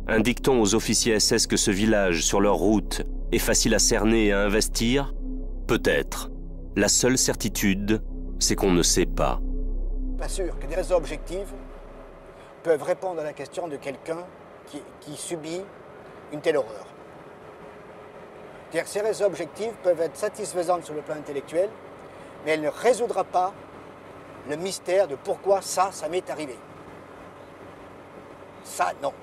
Indique-t-on aux officiers SS que ce village, sur leur route, est facile à cerner et à investir? Peut-être. La seule certitude, c'est qu'on ne sait pas. Pas sûr que des raisons objectives peuvent répondre à la question de quelqu'un qui subit une telle horreur. Ces raisons objectives peuvent être satisfaisantes sur le plan intellectuel, mais elles ne résoudra pas le mystère de pourquoi ça m'est arrivé. Ça, non.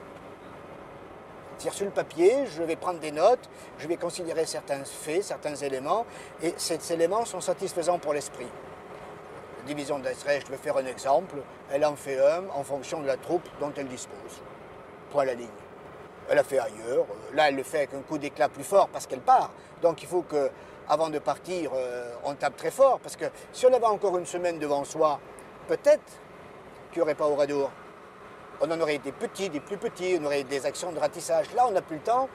C'est-à-dire sur le papier, je vais prendre des notes, je vais considérer certains faits, certains éléments, et ces éléments sont satisfaisants pour l'esprit. La division d'Esreich, je vais faire un exemple, elle en fait un en fonction de la troupe dont elle dispose. Point à la ligne. Elle a fait ailleurs, là elle le fait avec un coup d'éclat plus fort parce qu'elle part. Donc il faut que, avant de partir, on tape très fort, parce que si on avait encore une semaine devant soi, peut-être qu'il n'y aurait pas Oradour. On en aurait des petits, des plus petits, on aurait des actions de ratissage. Là, on n'a plus le temps,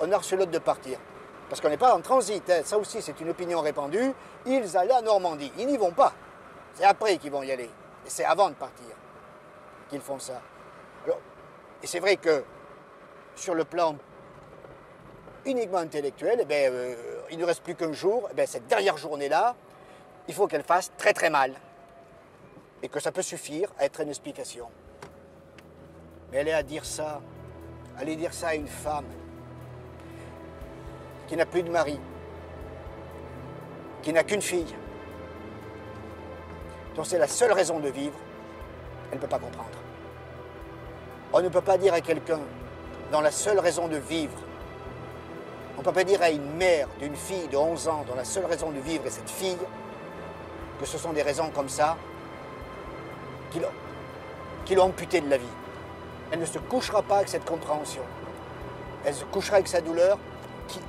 on harcelote de partir. Parce qu'on n'est pas en transit, hein. Ça aussi c'est une opinion répandue. Ils allaient à Normandie, ils n'y vont pas. C'est après qu'ils vont y aller. Et c'est avant de partir qu'ils font ça. Alors, et c'est vrai que sur le plan uniquement intellectuel, eh bien, il ne reste plus qu'un jour. Eh bien, cette dernière journée-là, il faut qu'elle fasse très très mal. Et que ça peut suffire à être une explication. Mais elle est à dire ça, aller dire ça à une femme qui n'a plus de mari, qui n'a qu'une fille, dont c'est la seule raison de vivre, elle ne peut pas comprendre. On ne peut pas dire à quelqu'un dont la seule raison de vivre, on ne peut pas dire à une mère d'une fille de 11 ans dont la seule raison de vivre est cette fille, que ce sont des raisons comme ça qui l'ont amputée de la vie. Elle ne se couchera pas avec cette compréhension. Elle se couchera avec sa douleur qui,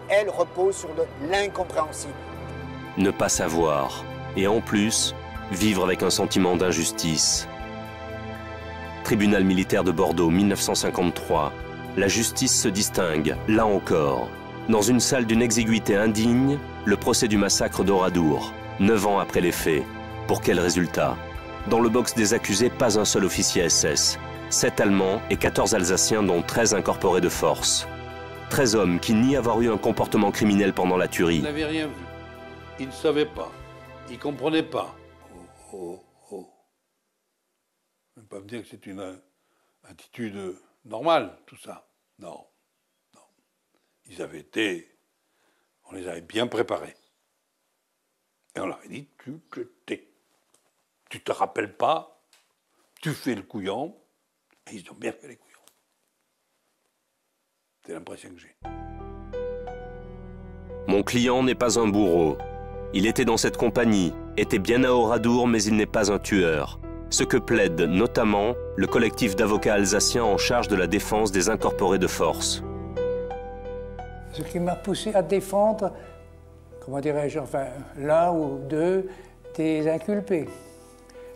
elle, repose sur de l'incompréhensible. Ne pas savoir, et en plus, vivre avec un sentiment d'injustice. Tribunal militaire de Bordeaux, 1953. La justice se distingue, là encore. Dans une salle d'une exiguïté indigne, le procès du massacre d'Oradour, 9 ans après les faits. Pour quel résultat? Dans le box des accusés, pas un seul officier SS. 7 Allemands et 14 Alsaciens, dont 13 incorporés de force. 13 hommes qui nient avoir eu un comportement criminel pendant la tuerie. Ils n'avaient rien vu. Ils ne savaient pas. Ils ne comprenaient pas. Oh. On ne peut pas me dire que c'est une attitude normale, tout ça. Non. Ils avaient été... On les avait bien préparés. Et on leur a dit, tu te tais. Tu te rappelles pas, tu fais le couillon. Et ils ont bien fait les couillons. C'est l'impression que j'ai. Mon client n'est pas un bourreau. Il était dans cette compagnie, était bien à Oradour, mais il n'est pas un tueur. Ce que plaide notamment le collectif d'avocats alsaciens en charge de la défense des incorporés de force. Ce qui m'a poussé à défendre, comment dirais-je, enfin, l'un ou deux des inculpés.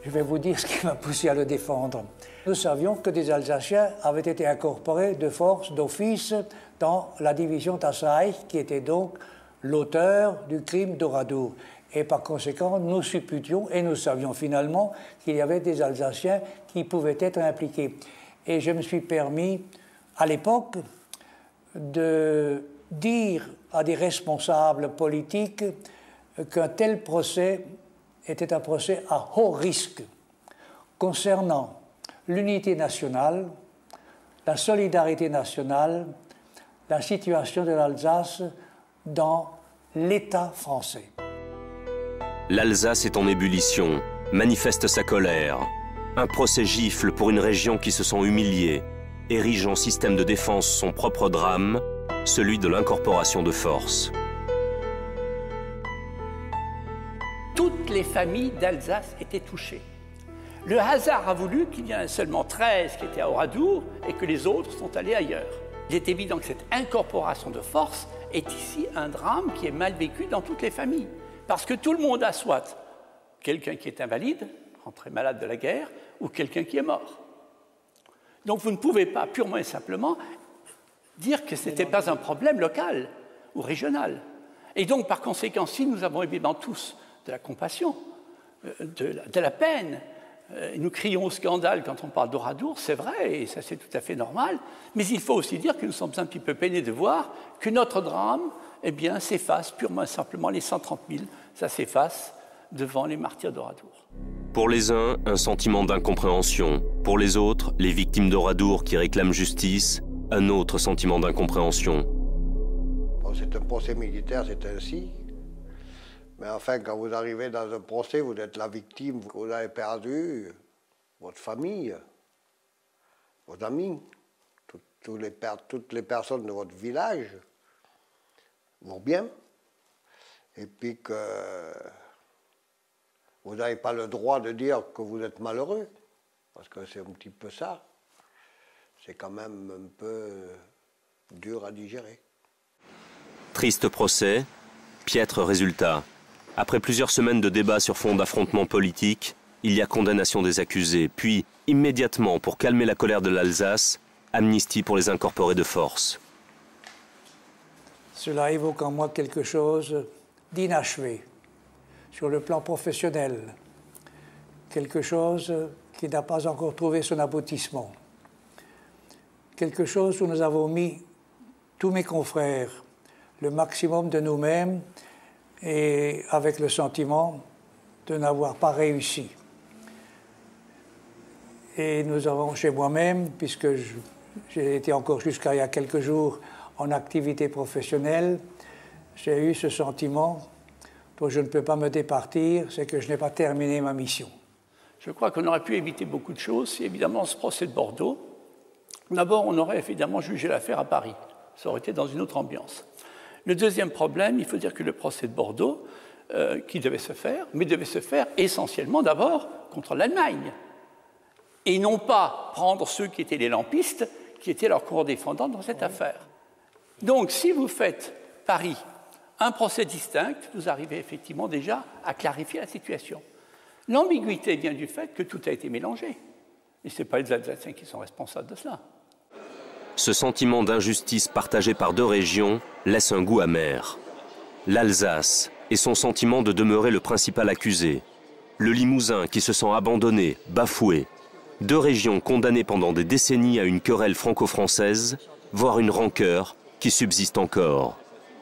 Je vais vous dire ce qui m'a poussé à le défendre. Nous savions que des Alsaciens avaient été incorporés de force, d'office, dans la division d'Esreich, qui était donc l'auteur du crime d'Oradour. Et par conséquent, nous supputions et nous savions finalement qu'il y avait des Alsaciens qui pouvaient être impliqués. Et je me suis permis, à l'époque, de dire à des responsables politiques qu'un tel procès était un procès à haut risque concernant l'unité nationale, la solidarité nationale, la situation de l'Alsace dans l'État français. L'Alsace est en ébullition, manifeste sa colère. Un procès gifle pour une région qui se sent humiliée, érige en système de défense son propre drame, celui de l'incorporation de force. Toutes les familles d'Alsace étaient touchées. Le hasard a voulu qu'il y en ait seulement 13 qui étaient à Oradour et que les autres sont allés ailleurs. Il est évident que cette incorporation de force est ici un drame qui est mal vécu dans toutes les familles. Parce que tout le monde a soit quelqu'un qui est invalide, rentré malade de la guerre, ou quelqu'un qui est mort. Donc vous ne pouvez pas purement et simplement dire que ce n'était pas un problème local ou régional. Et donc par conséquent, si nous avons évidemment tous de la compassion, de la peine, nous crions au scandale quand on parle d'Oradour, c'est vrai, et ça c'est tout à fait normal, mais il faut aussi dire que nous sommes un petit peu peinés de voir que notre drame, eh bien, s'efface purement et simplement, les 130 000, ça s'efface devant les martyrs d'Oradour. Pour les uns, un sentiment d'incompréhension. Pour les autres, les victimes d'Oradour qui réclament justice, un autre sentiment d'incompréhension. Bon, c'est un procès militaire, c'est ainsi. Mais enfin, quand vous arrivez dans un procès, vous êtes la victime, vous avez perdu votre famille, vos amis, toutes les personnes de votre village, vos biens. Et puis que vous n'avez pas le droit de dire que vous êtes malheureux, parce que c'est un petit peu ça. C'est quand même un peu dur à digérer. Triste procès, piètre résultat. Après plusieurs semaines de débats sur fond d'affrontements politiques, il y a condamnation des accusés, puis, immédiatement, pour calmer la colère de l'Alsace, amnistie pour les incorporés de force. Cela évoque en moi quelque chose d'inachevé sur le plan professionnel, quelque chose qui n'a pas encore trouvé son aboutissement, quelque chose où nous avons mis, tous mes confrères, le maximum de nous-mêmes et avec le sentiment de n'avoir pas réussi. Et nous avons chez moi-même, puisque j'ai été encore jusqu'à il y a quelques jours en activité professionnelle, j'ai eu ce sentiment dont je ne peux pas me départir, c'est que je n'ai pas terminé ma mission. Je crois qu'on aurait pu éviter beaucoup de choses si, évidemment, ce procès de Bordeaux, d'abord, on aurait évidemment jugé l'affaire à Paris. Ça aurait été dans une autre ambiance. Le deuxième problème, il faut dire que le procès de Bordeaux, qui devait se faire, mais devait se faire essentiellement d'abord contre l'Allemagne. Et non pas prendre ceux qui étaient les lampistes, qui étaient leurs co-défendants dans cette affaire. Donc, si vous faites Paris un procès distinct, vous arrivez effectivement déjà à clarifier la situation. L'ambiguïté vient du fait que tout a été mélangé. Et ce n'est pas les Alsaciens qui sont responsables de cela. Ce sentiment d'injustice partagé par deux régions laisse un goût amer. L'Alsace et son sentiment de demeurer le principal accusé. Le Limousin qui se sent abandonné, bafoué. Deux régions condamnées pendant des décennies à une querelle franco-française, voire une rancœur qui subsiste encore.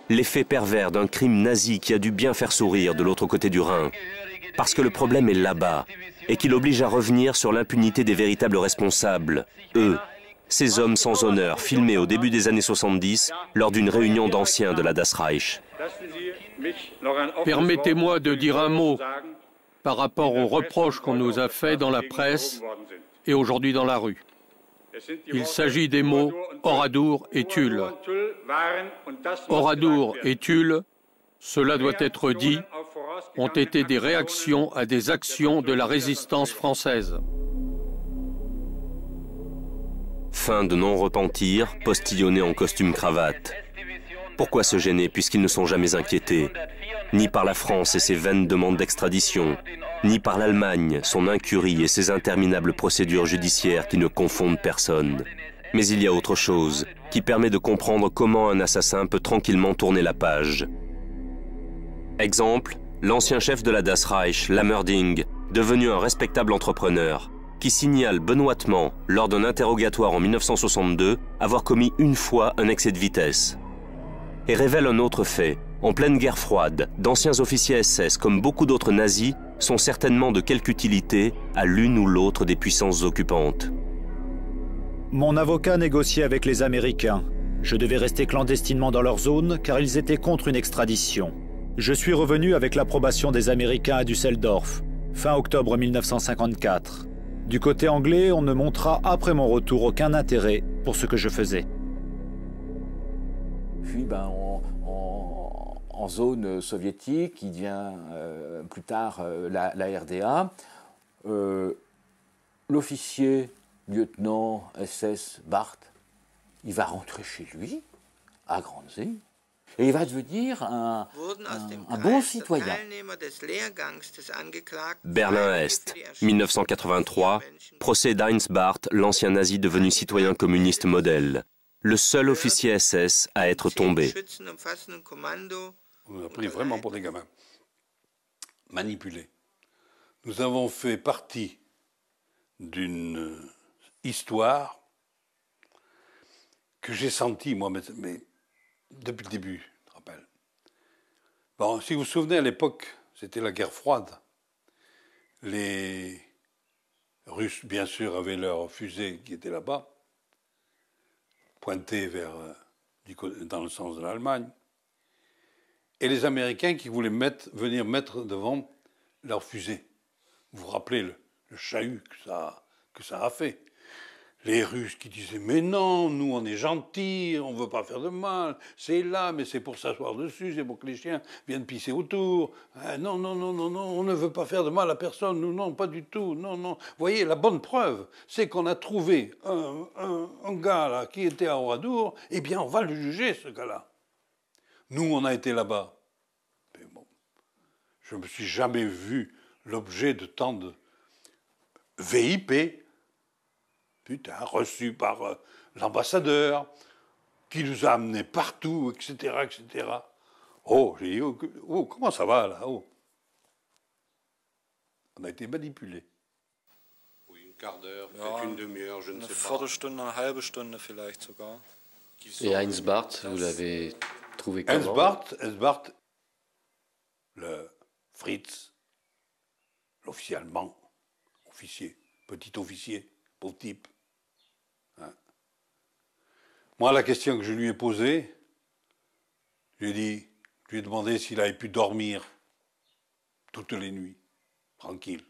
L'effet pervers d'un crime nazi qui a dû bien faire sourire de l'autre côté du Rhin. Parce que le problème est là-bas et qu'il oblige à revenir sur l'impunité des véritables responsables, eux, ces hommes sans honneur filmés au début des années 70 lors d'une réunion d'anciens de la Das Reich. Permettez-moi de dire un mot par rapport aux reproches qu'on nous a faits dans la presse et aujourd'hui dans la rue. Il s'agit des mots Oradour et Tulle. Oradour et Tulle, cela doit être dit, ont été des réactions à des actions de la résistance française. Fin de non-repentir, postillonnés en costume-cravate. Pourquoi se gêner puisqu'ils ne sont jamais inquiétés? Ni par la France et ses vaines demandes d'extradition, ni par l'Allemagne, son incurie et ses interminables procédures judiciaires qui ne confondent personne. Mais il y a autre chose, qui permet de comprendre comment un assassin peut tranquillement tourner la page. Exemple, l'ancien chef de la Das Reich, Lammerding, devenu un respectable entrepreneur, qui signale benoîtement, lors d'un interrogatoire en 1962, avoir commis une fois un excès de vitesse. Et révèle un autre fait. En pleine guerre froide, d'anciens officiers SS, comme beaucoup d'autres nazis, sont certainement de quelque utilité à l'une ou l'autre des puissances occupantes. Mon avocat négociait avec les Américains. Je devais rester clandestinement dans leur zone car ils étaient contre une extradition. Je suis revenu avec l'approbation des Américains à Düsseldorf, fin octobre 1954. Du côté anglais, on ne montra après mon retour aucun intérêt pour ce que je faisais. Puis en zone soviétique, qui devient plus tard la RDA, l'officier lieutenant SS Barth, il va rentrer chez lui, à Grandsee, et il va devenir un bon citoyen. Berlin-Est, 1983, procès d'Heinz Barth, l'ancien nazi devenu citoyen communiste modèle. Le seul officier SS à être tombé. On nous a pris vraiment pour des gamins, manipulés. Nous avons fait partie d'une histoire que j'ai sentie, moi, mais depuis le début, je te rappelle. Bon, si vous vous souvenez, à l'époque, c'était la guerre froide. Les Russes, bien sûr, avaient leurs fusées qui étaient là-bas, pointées vers, dans le sens de l'Allemagne. et les Américains qui voulaient venir mettre devant leurs fusées. Vous vous rappelez le chahut que ça a fait. Les Russes qui disaient « Mais non, nous on est gentils, on ne veut pas faire de mal, c'est là, mais c'est pour s'asseoir dessus, c'est pour que les chiens viennent pisser autour. Non, non, non, non, non, on ne veut pas faire de mal à personne, nous non, pas du tout, non, non. » Vous voyez, la bonne preuve, c'est qu'on a trouvé un gars là qui était à Oradour, eh bien on va le juger ce gars-là. Nous on a été là-bas. Mais bon, je ne me suis jamais vu l'objet de tant de VIP, putain, reçu par l'ambassadeur, qui nous a amenés partout, etc., etc. Oh, j'ai dit, oh, comment ça va, là, oh. On a été manipulés. Oui, un quart d'heure, peut-être une demi-heure, je ne sais pas. Viertelstunde, eine halbe Stunde vielleicht sogar. Et Heinz Barth, vous l'avez trouvé comment? Heinz Barth, le Fritz, l'officier allemand, officier, petit officier, pauvre type. Hein. Moi, la question que je lui ai posée, je lui ai demandé s'il avait pu dormir toutes les nuits, tranquille,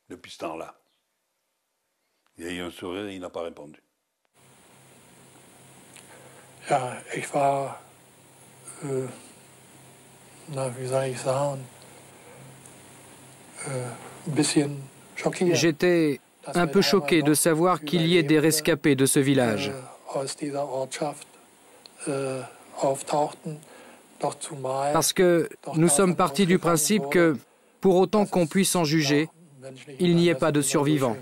depuis ce temps-là. Il a eu un sourire et il n'a pas répondu. Ja, ich war, wie soll ich sagen, ein bisschen schockiert. J'étais un peu choqué de savoir qu'il y ait des rescapés de ce village. Parce que nous sommes partis du principe que, pour autant qu'on puisse en juger, il n'y ait pas de survivants.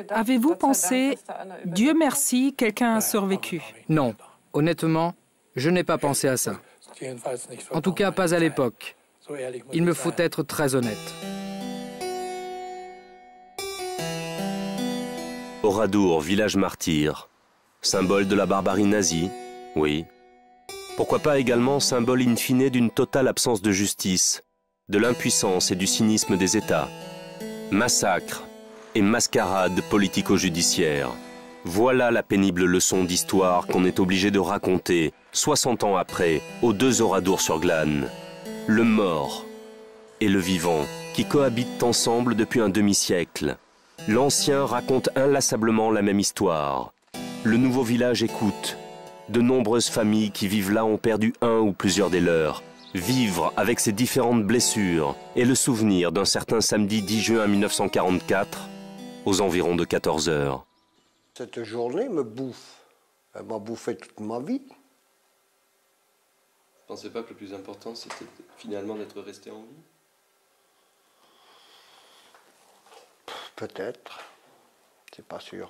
Avez-vous pensé, Dieu merci, quelqu'un a survécu? Non, honnêtement, je n'ai pas pensé à ça. En tout cas, pas à l'époque. Il me faut être très honnête. Oradour, village martyr. Symbole de la barbarie nazie, oui. Pourquoi pas également symbole in fine d'une totale absence de justice, de l'impuissance et du cynisme des États. Massacre et mascarade politico-judiciaire. Voilà la pénible leçon d'histoire qu'on est obligé de raconter, 60 ans après, aux 2 Oradour-sur-Glane. Le mort et le vivant, qui cohabitent ensemble depuis un demi-siècle. L'ancien raconte inlassablement la même histoire. Le nouveau village écoute. De nombreuses familles qui vivent là ont perdu un ou plusieurs des leurs. Vivre avec ces différentes blessures et le souvenir d'un certain samedi 10 juin 1944, aux environs de 14 heures. Cette journée me bouffe. Elle m'a bouffé toute ma vie. Vous ne pensez pas que le plus important, c'était finalement d'être resté en vie? Peut-être. C'est pas sûr.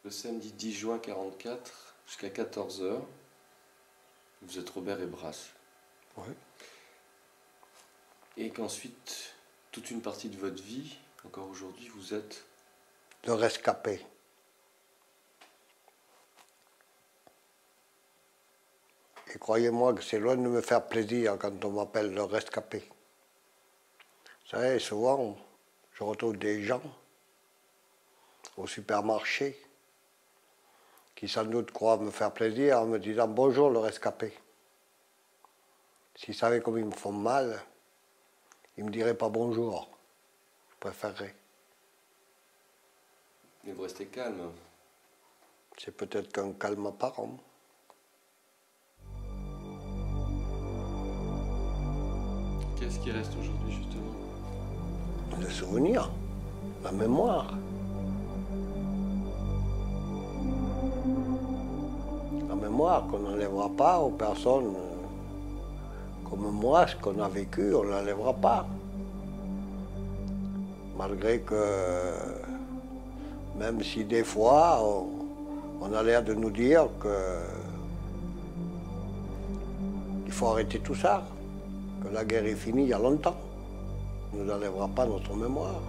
Le samedi 10 juin 1944, jusqu'à 14 h, vous êtes Robert et Brasse. Oui. Et qu'ensuite, toute une partie de votre vie, encore aujourd'hui, vous êtes... Le rescapé. Et croyez-moi que c'est loin de me faire plaisir quand on m'appelle le rescapé. Vous savez, souvent, je retrouve des gens au supermarché qui sans doute croient me faire plaisir en me disant « Bonjour le rescapé ». S'ils savaient comme ils me font mal, ils ne me diraient pas « Bonjour ». Je préférerais. Mais vous restez calme. C'est peut-être qu'un calme apparent. Qu'est-ce qui reste aujourd'hui, justement? Le souvenir, la mémoire. La mémoire qu'on n'enlèvera pas aux personnes comme moi, ce qu'on a vécu, on ne l'enlèvera pas. Malgré que, même si des fois, on a l'air de nous dire qu'il faut arrêter tout ça, que la guerre est finie il y a longtemps. On ne n'enlèvera pas notre mémoire.